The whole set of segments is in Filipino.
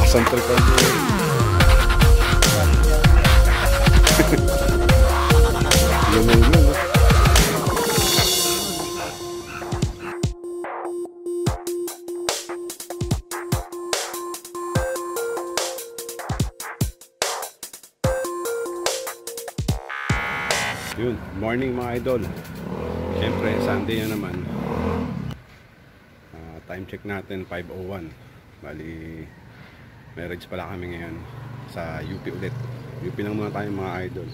Central Park. Yun, morning mga idol. Siyempre, Sunday na naman. Time check natin 5:01. Bali, marriage pala kami ngayon sa UP ulit. UP lang muna tayo mga idol.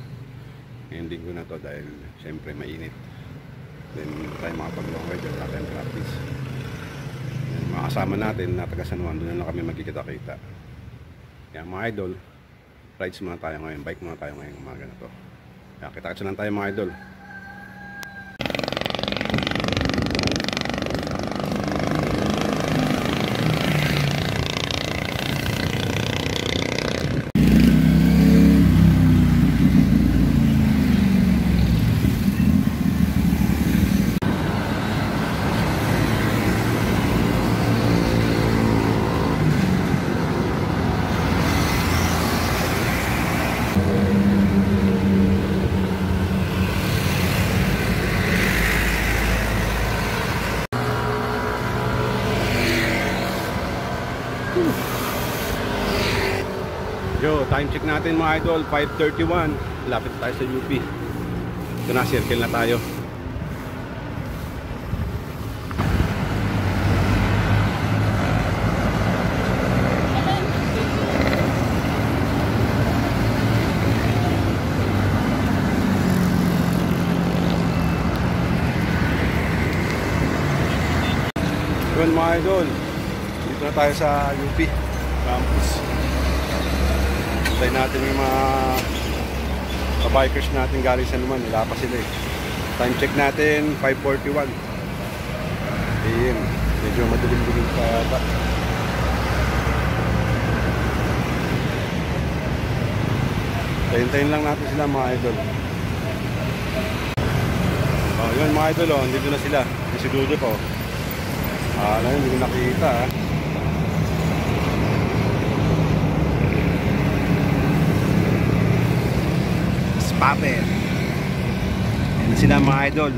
Ngayon linggo na to dahil siyempre mainit. Then tayo makapag-long ride at time practice. Then, mga kasama natin na taga San Juan, doon na lang kami magkikita-kita. Kaya mga idol, rides muna tayo ngayon. Bike muna tayo ngayong umaga na to. Kaya kita-kita lang tayo mga idol. Yo, time check natin mga idol, 5:31. Lapit tayo sa UP. Ito na, circle na tayo. Yun mga idol, dito na tayo sa UP campus. Hintayin natin yung mga bikers natin galing San Juan. Wala pa sila eh. Time check natin 5:41. Ayun, medyo madilim-dilim pa yata. Hintayin lang natin sila mga idol. Oh, yun mga idol, oh, dito na sila. Si Dudo po. Hindi ko nakita ah. Paper. Yan sila mga idol.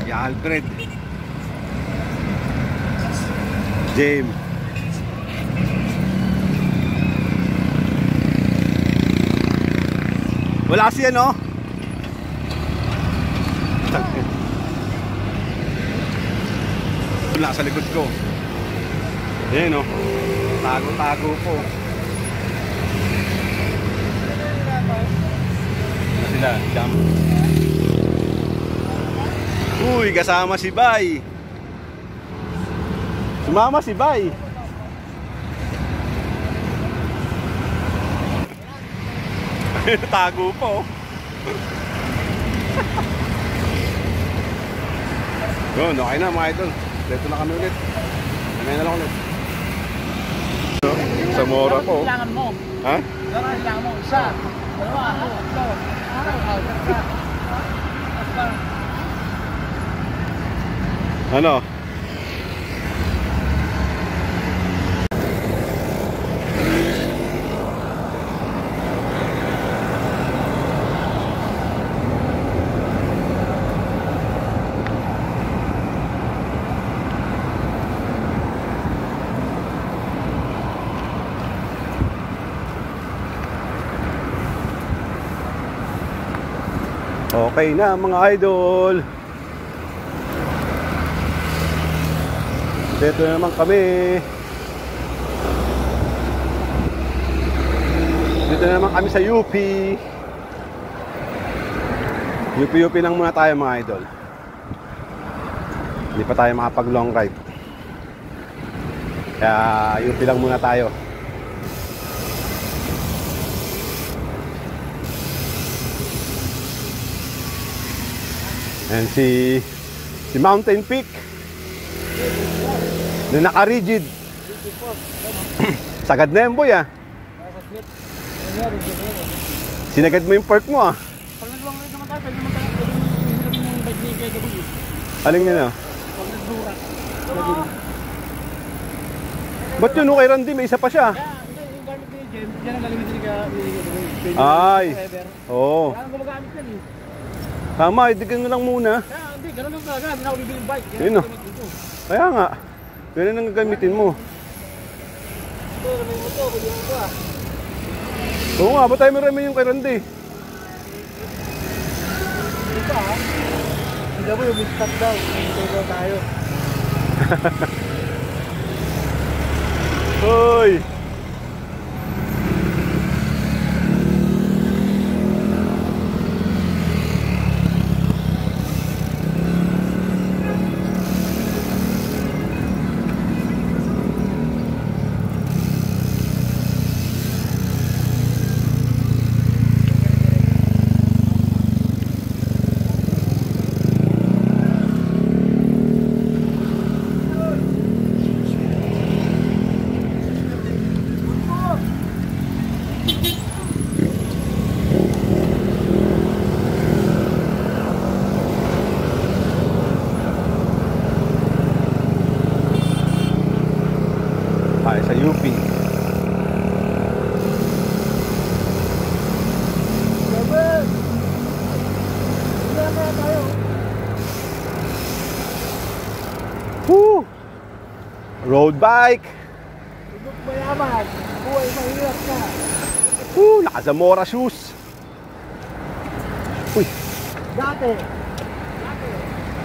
Ya Alfred, James. Wala siya no? Wala sa likod ko. Yan no. Tago-tago po. Sila, jump. Uy, kasama si Bay. Sumama si Bay. Tago po. Yun, okay na mga idol. Dito na kami ulit. Kamay na lang ulit. Sa Mora po. Kailangan mo. Ha? Kailangan mo. Isa. Dalawa. Tatlo. Ano? Okay na mga idol. Dito na naman kami. Dito na naman kami sa UP. UP lang muna tayo mga idol. Hindi pa tayo makapag long ride. Kaya UP lang muna tayo. And si Mountain Peak na naka-rigid. Sagad na yan boy ah. Sinagad mo yung park mo ah. Pag nag-long ride naman tayo, pwede naman tayo yung bike ni KW. Aling nyo na? Pag nag-durak. Ba't yun kay Randy? May isa pa siya. Kaya, hindi, yung gamit ni Jem, yan ang gagamitin ni Ay. forever. Oo. Kaya ang gumagamit yan eh. Tama, idigan mo lang muna. Kaya, hindi, ganun lang talaga. Hindi na ako bibili ng bike. Yan Yun, ang oh. gamit dito. Kaya nga. Ganun ang gagamitin mo. Ito, ramay mo ito. Kulihan mo ah. Oo nga, ba't tayo marami yung kay Randy? Ito ah. Hindi mo yung stop daw. Ito daw tayo. Hoy! Ay, sa UP. Gabi! Wala kaya tayo. Woo! Road bike! Tugok mayaman. Buhay mahirap na. Woo! Naka-Zamora shoes! Uy! Dati.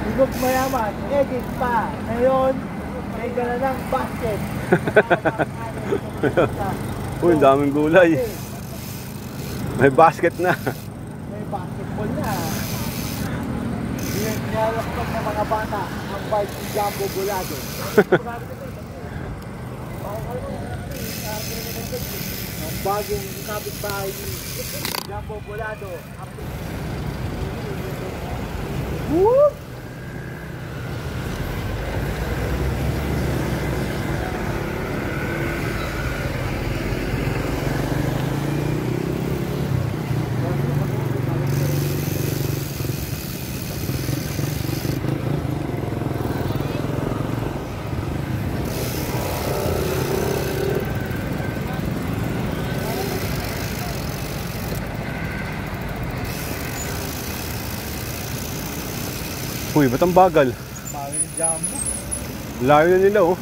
Tugok mayaman. Edit pa. Ngayon, may gana ng basket. Uy, ang daming gulay. May basket na. May basketball na. Nilalakpan ng mga bata ang bike ni Jumbo Bulado. Ang bagong kapitbahay ni Jumbo Bulado. Woo! Uy, ba't ang bagal? Bago ni Jumbo. Layo na nila, oh.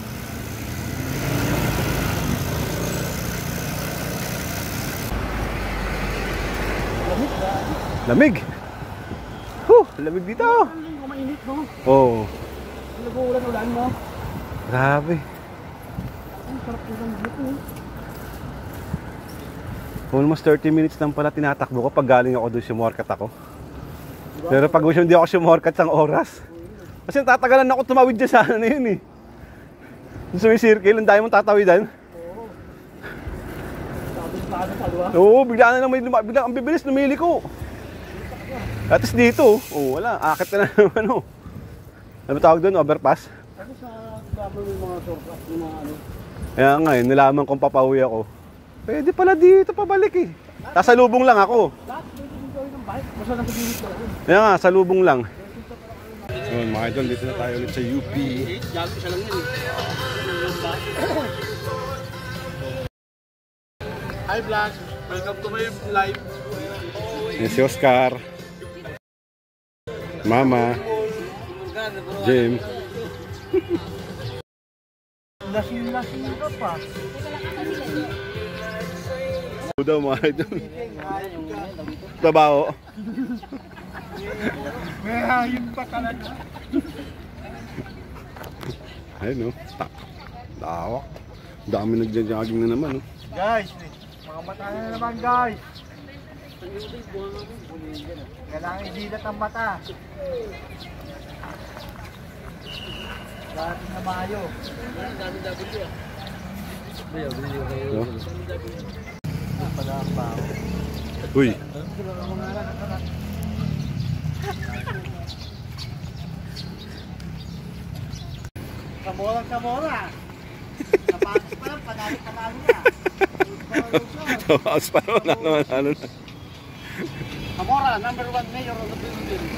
Lamig na. Lamig! Lamig dito! Kung mainit mo. Oo. Nag-uulan-ulan mo. Grabe. Ang sarap ulan dito. Almost 30 minutes lang pala tinatakbo ko pag galing ako doon, sumorkat ako. Pero pag hindi ako sumorkat sang oras. Kasi tatagalan ako tumawid dyan sa ano na yun eh. Sa may circle, ang dami mong tatawidan. Oo. Sabi sa akin sa luwa. Oo, bigla na lang bigla ang bibilis, lumili ko. At least dito, wala, akit na naman oh. Ano ba tawag doon, overpass? Ano sa bago yung mga surplus yung mga ano? Kaya nga eh, nalaman kong papauwi ako. Pwede pala dito pabalik eh. Sasalubong lang ako. Lahat pwede din gawin ng bike. Basta nasa gilid ko lang. Kaya nga, salubong lang. Yun, mga idol, dito na tayo ulit sa UP. Jalo siya lang yun eh. Hi vlog! Welcome to my live. Yan si Oscar. Mama. Jim. Lasing-lasing ka pa. Ito daw mga idol. Trabaho. May hangin pa talaga. Ayun no. Lawak. Dami nagja-jogging na naman no. Guys, mga mata na naman guys. Kailangan idilat ang mata. Lahat na mayo. No? Pala ang bao. Uy. Kamora. Napakas pa lang, panalo na. Tawas pa naman. Ano na. Kamora, number 1 mayor of the Philippines.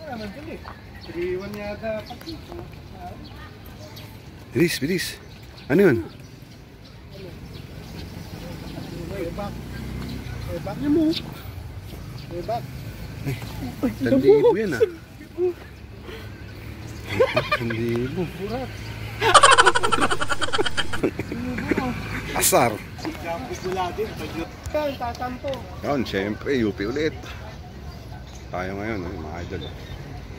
3-1 yata pati. Bilis, bilis. Ano yun? Back. Back niya mo. Back. Sandibo yan ah. Sandibo. Asar. Jambo bulado. Yan, tatampo. Yun, syempre, UP ulit. Tayo ngayon, mga idol.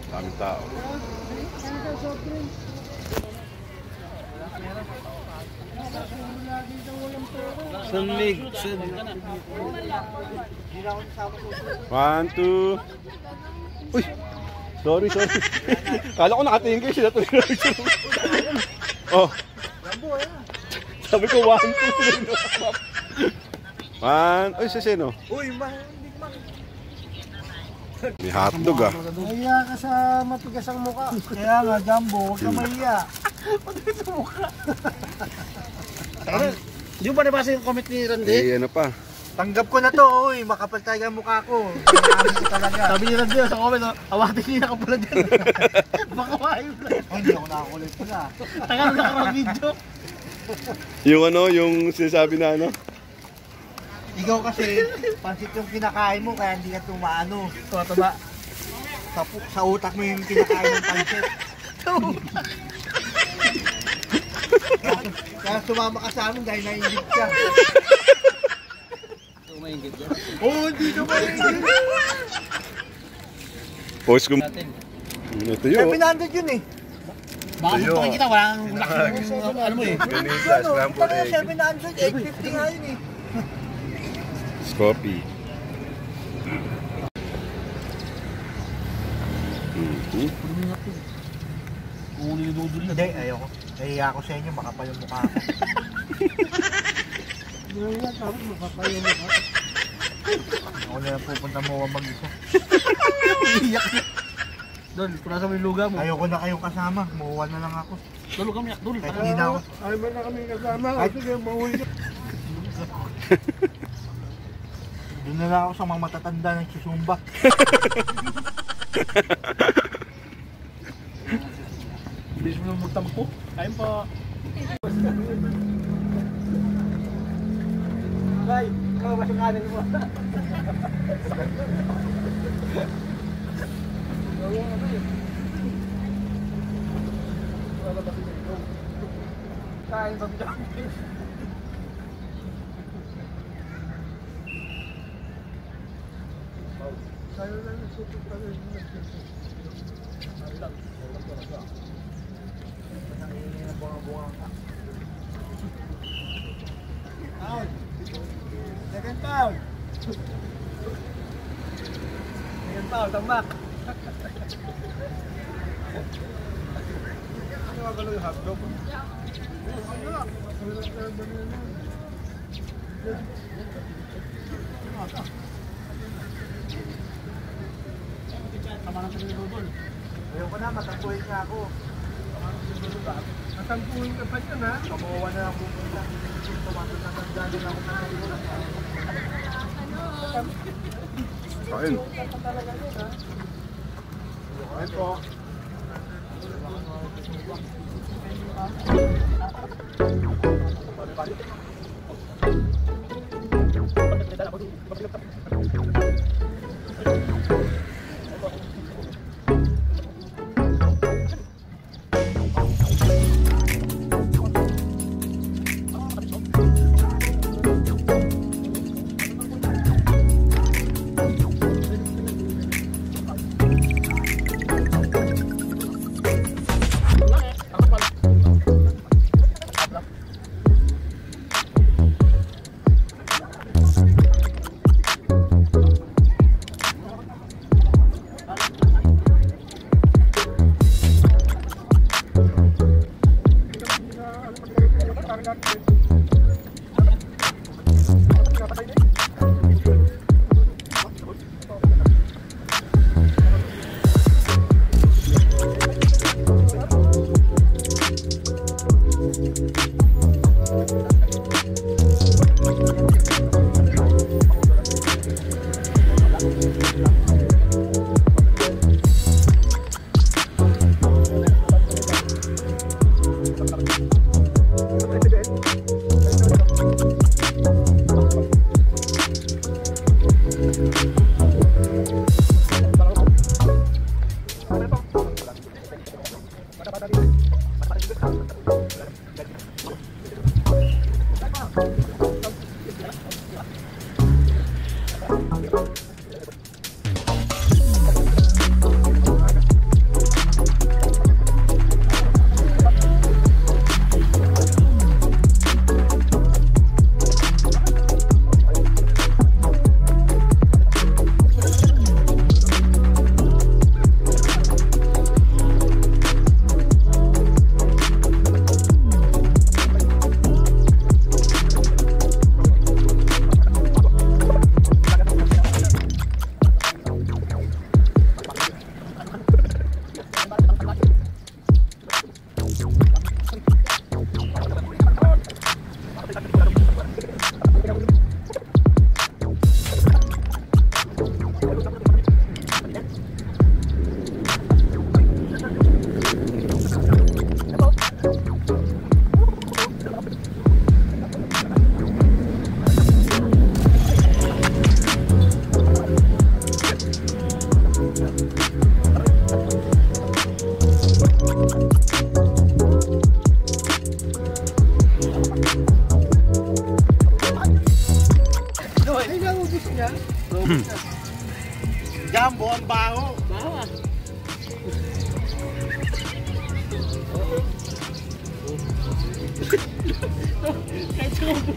Daming tao. Sunlig. 1, 2. Uy! Sorry. Kala ko nakatingin kayo sila tuloy. Oh. Sabi ko 1, 2, 3. 1. Uy, sa sino? Uy, May hotdog ah. mahiya ka sa matigas ang mukha. Kaya nga, Jumbo, huwag ka mahiya. Matigas ang mukha. Hindi mo ba nabasa yung comment ni Randy? Eh, ano pa? Tanggap ko na to, uy. Makapal talaga ang mukha ko. Kailangan ko talaga. Sabi ni Randy sa comment, awatin niya ako pala dyan. Baka maayos lang. Ay, hindi ako nakakulit pala. Tagal na ako video. Yung ano, yung sinasabi na ano? Ikaw kasi, pansit yung kinakain mo, kaya hindi ka tumaano. Tama. Sa utak mo yung kinakain ng pansit. Kaya sumama ka sa amin dahil naiingit ka. Umaingit yan? Oo, hindi ka maingit. Post ko. Ito yun. 700 yun eh. Baka puntakin kita, walang ano mo eh. Ganita, scrambled egg. 700, 850 nga yun eh. Coffee. Kung yung dudul na. Hindi, ayoko. Nahiya ako sa inyo, makapal yung mukha ko. Nahiya ako, makapal yung mukha ko. Ako na lang pupunta mo mag-isa. Iyak na. Dol, purasa mo yung luga mo. Ayoko na kayong kasama, mauwan na lang ako. Dol, kami yak, dol. Kahit hindi na ako. Ay, ba na kami kasama? Kahit- Sige, mauwi ka. Doon na lang ako sa mga matatanda ng susumba. Bilis mo lang magtampo. Kain pa. Ay, ikaw ba yung kanin mo? Kain ba bigyan? Kayo lang yung supit pa rin. Second pound. Second pound, tambak. Ano nga gano'n yung hotdog? Tama na sa mga dol. Ayoko na, matampuhin niya ako. Natampuhin ka pa dyan, ha? Kamuha na lang pupunta. Tumatanda na lang ako na Kain. Ayun po.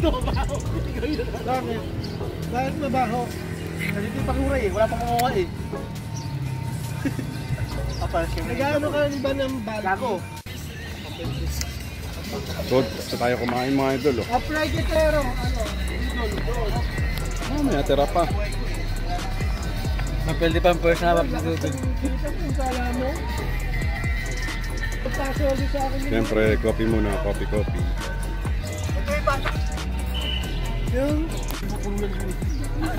Ito, mabaho. Bakit? Bakit mabaho? Kasi ito yung pakura eh. Wala pang kumuha eh. Nag-ano ka ba ng bago? So, sa tayo kumain mga idol. Oh. Apply kitero. May natira pa. Mapildi pa ang first na mapildi. Siyempre, coffee muna. Coffee. Yung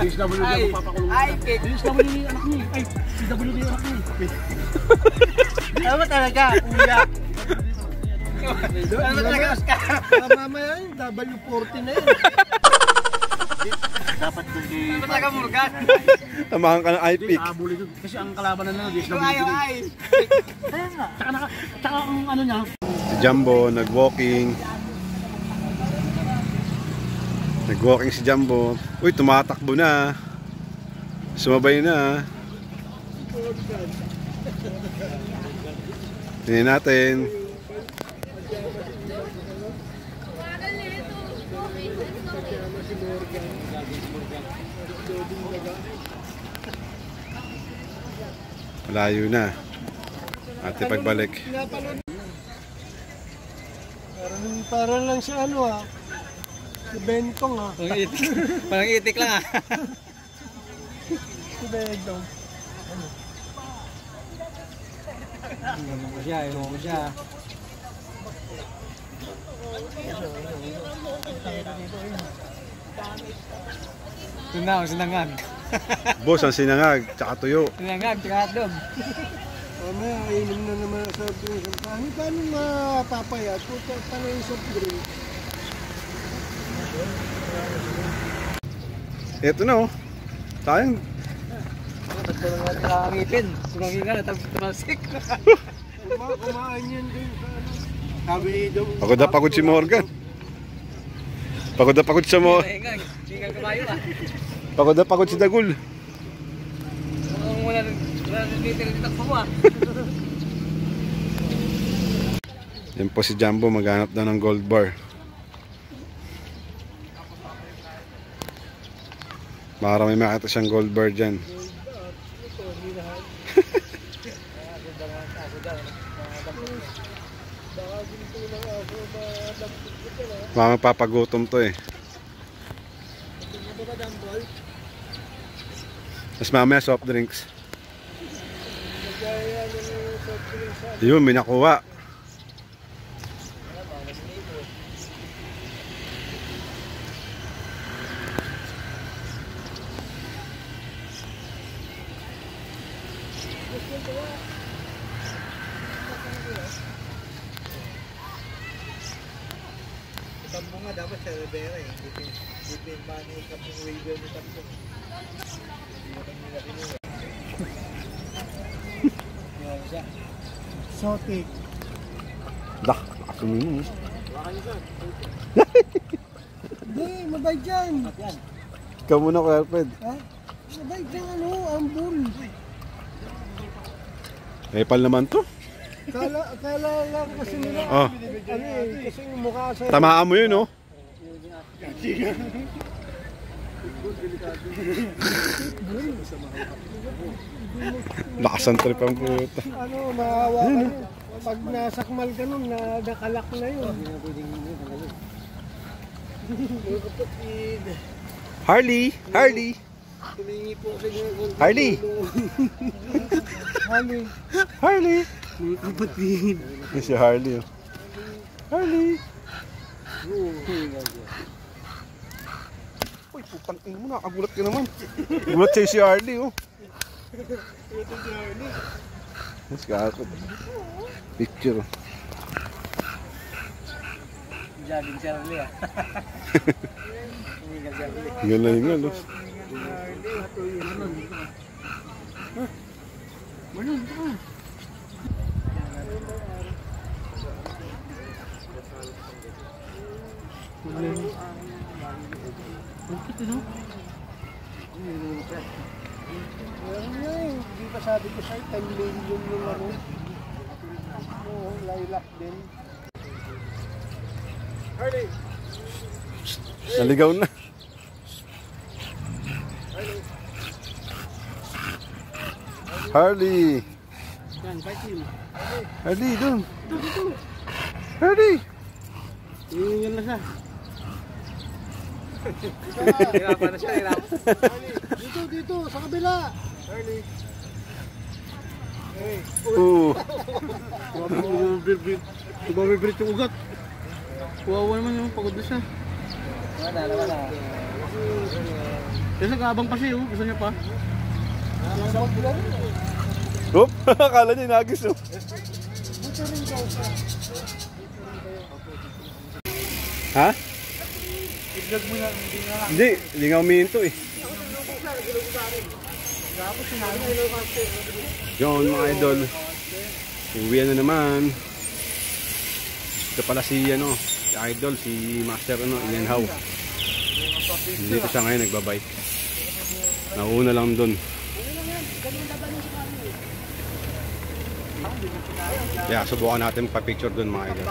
DSWD ako papakulong. Ay, DSWD yung anak niya. Ay, DSWD yung anak niya. Ano ba talaga? Uyak. Ano talaga, Oscar? Mamaya yun, W40 na yun. Dapat doon di... Ano talaga, Morgan? Tamahan ka ng iPick. Abuli doon. Kasi ang kalaban na lang, DSWD. Ay. Kaya nga. Tsaka ang ano niya. Si Jumbo, nag-walking. Nag-walking si Jumbo. Uy, tumatakbo na. Sumabay na. Tingnan natin. Malayo na. Ate pagbalik. Parang lang si ano ah. Si Bentong ah. Parang itik lang ah. Si Bentong. Ano ko siya, ano ko siya. Sinangag. Boss, ang sinangag, tsaka tuyo. Sinangag, tsaka hotdog. Mamaya, inom na naman sa drink. Paano mapapayat? Puta, paano yung soft drink? Ito na oh. Sayang. Ba't ko lang natin nakangipin? Sumangin nga na, tapos tumasik. Kumain yan din sa ano. Sabi ni Dong. Pagod na pagod si Morgan. Pagod na pagod siya mo. Singal kamayo ah. Pagod na pagod si Dagul. Wala nang titak pa mo ah. Yan po si Jumbo, maghanap na ng gold bar. Para may makita siyang gold bar dyan. Mga papagutom to eh. Tapos mamaya soft drinks. Yun, may nakuha. Tampo nga dapat sa Rivera eh. Dipin ba na ikapong waiver ni Tampo. Sotik. Dah, ako mo. Hindi, mabay dyan. Ikaw muna ko, Alfred. Ha? Mabay dyan ano, ambul. Epal naman to. Kala lang kasi nila. Oh. Ano eh, kasi yung mukha sa... Tamaan mo yun, oh. Lakas ang trip ang puta. Ano, mahawa ka yun. Pag nasakmal ka nun, nakalak na yun. Harley! Harley! Tumingi po sa inyo. Harley! Harley. Harley! Mga kapatid. Yan si Harley, oh. Harley! Uy, putang ina mo, nakagulat ka naman. Gulat sa'yo si Harley, oh. Ito si Harley. Mas kakot. Picture, oh. Jogging si Harley ah. Hingal na hingal, oh. Manon, ito ka. Bakit ito? Hindi pa sabi ko sa'yo, 10 million yung ano. Oo, lilac din. Harley! Naligaw na. Harley. Yan, fight him. Harley, dun. Dito. Harley. Yan na siya. Hirapan na siya, hirapan. Dito, sa kabila. Oo. Bumibrit yung ugat. Wawa naman yung pagod na siya. Wala. Kasi nag-aabang pa siya, gusto niya pa. Oop, akala niya nagis oh. Ha? I-vlog mo na, hindi nga. Hindi nga umihinto eh. Yun mga idol. Uwian na naman. Ito pala si si idol, si Master Ian How. Dito siya ngayon nagbabike. Nauna lang dun. Yeah, subukan natin pa-picture dun mga idol.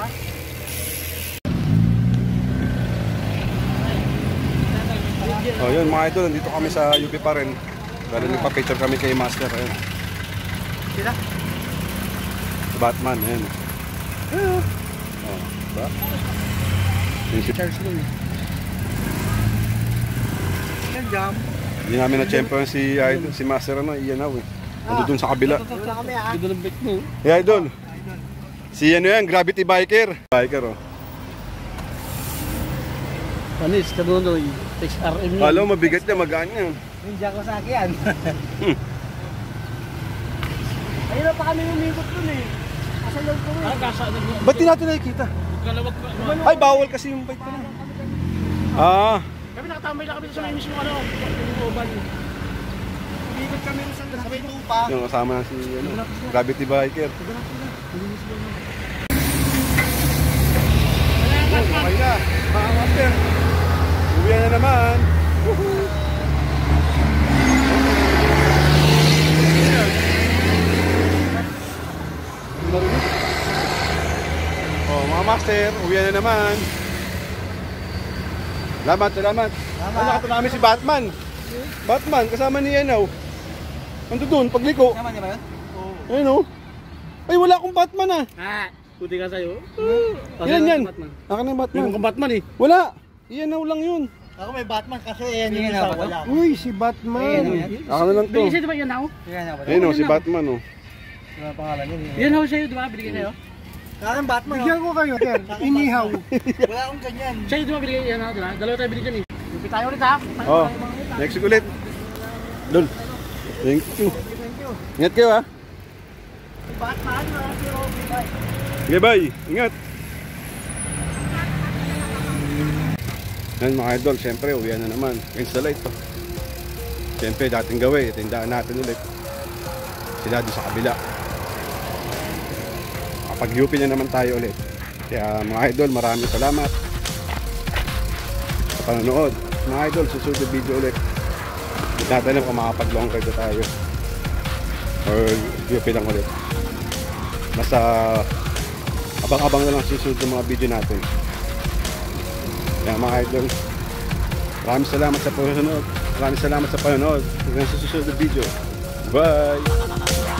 Oh, yun mga idol, nandito kami sa UP pa rin. Dahil nagpa-picture kami kay Master. Ayun. Sila? Batman, ayan. Oh, ba? Yung si Charles Long. Yan, jam. Hindi namin na-champion si idol, si Master Ian How eh. Nandun dun sa kabila. Dito ng bike mo. Hey idol. Si yan, Gravity Biker. Biker oh. Panis, kanunoy. XRM yun. Alam mo, mabigat niya, magaan niya. Ninja ko sa akin. Ayun na pa kami umikot dun eh. Asa loob ko eh. Kasa nag- Ba't di natin nakikita? Kalawag pa. Ay, bawal kasi yung bike ko na. Kami nakatambay lang kami sa may mismo yung oval. Umikot kami sa may tupa. Yung kasama na si Gravity Biker. Okay na, mga master. Uwi na naman. Woohoo! Oh, mga master, uwi na naman. Salamat. Ay, nakita namin si Batman. Batman, kasama ni Yanaw. Nandun doon, pagliko. Tama niya ba yun? Ayun oh. Ay, wala akong Batman ah. Puti ka sa'yo. Yan. Akin na yung Batman. Yung Batman eh. Wala. Yanaw lang yun. Ako may Batman kasi yan Hindi yung nga isa ba to? wala. Uy, si Batman. Akin na lang to. Binigay sa'yo diba yan ako? Tingnan niya ba? Ayun oh, si Batman oh. Ano ang pangalan yun? Yan ako sa'yo diba? Binigay sa'yo? Parang Batman. Bigyan ko kayo, Ker. Inihaw. Wala akong ganyan. Sa'yo diba binigay yan ako diba? Dalawa tayo binigyan eh. Lupi tayo ulit ha. Oh, next week ulit. Dol. Thank you. Ingat kayo ha. Batman, Okay, bye. Ingat. Yan mga idol, syempre uwi na naman. Against the light to. Syempre dating gawin, tindaan natin ulit. Sila doon sa kabila. Kapag-UP na naman tayo ulit. Kaya mga idol, maraming salamat sa panonood. Mga idol, susunod na video ulit. Hindi natin alam kung makapag-long ride na tayo. Or UP lang ulit. Basta abang-abang na lang susunod ng mga video natin. Kaya mga idol, maraming salamat sa panonood. Hanggang sa susunod na video. Bye!